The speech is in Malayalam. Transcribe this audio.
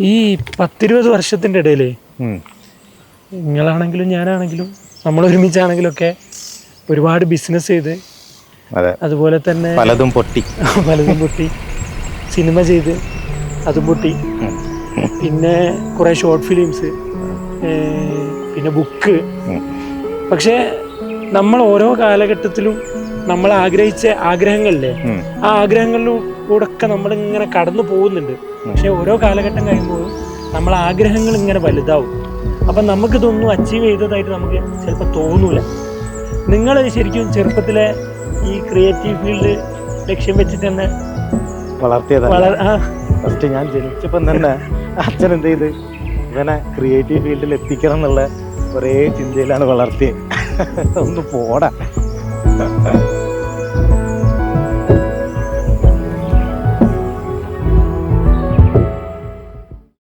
ഈ 10-20 വർഷത്തിൻ്റെ ഇടയിൽ നിങ്ങളാണെങ്കിലും ഞാനാണെങ്കിലും നമ്മൾ ഒരുമിച്ചാണെങ്കിലും ഒക്കെ ഒരുപാട് ബിസിനസ് ചെയ്ത് അതുപോലെ തന്നെ പലതും പൊട്ടി സിനിമ ചെയ്ത് അതും പൊട്ടി, പിന്നെ കുറേ ഷോർട്ട് ഫിലിംസ്, പിന്നെ ബുക്ക്. പക്ഷേ നമ്മൾ ഓരോ കാലഘട്ടത്തിലും നമ്മൾ ആഗ്രഹിച്ച ആഗ്രഹങ്ങളില്ലേ, ആ ആഗ്രഹങ്ങളിലൂടെ ഒക്കെ നമ്മളിങ്ങനെ കടന്നു പോകുന്നുണ്ട്. പക്ഷെ ഓരോ കാലഘട്ടം കഴിയുമ്പോഴും നമ്മൾ ആഗ്രഹങ്ങൾ ഇങ്ങനെ വലുതാവും. അപ്പം നമുക്കിതൊന്നും അച്ചീവ് ചെയ്തതായിട്ട് നമുക്ക് ചിലപ്പോൾ തോന്നൂല. നിങ്ങൾ ശരിക്കും ചെറുപ്പത്തിലെ ഈ ക്രിയേറ്റീവ് ഫീൽഡ് ലക്ഷ്യം വെച്ചിട്ട് തന്നെ ഫസ്റ്റ് ഞാൻ ജനിച്ചപ്പം തന്നെ അച്ഛൻ എന്ത് ചെയ്ത് ഇവനെ ക്രിയേറ്റീവ് ഫീൽഡിൽ എത്തിക്കണം എന്നുള്ള ഒരേ ചിന്തയിലാണ് വളർത്തിയത്. ഒന്ന് പോടാ.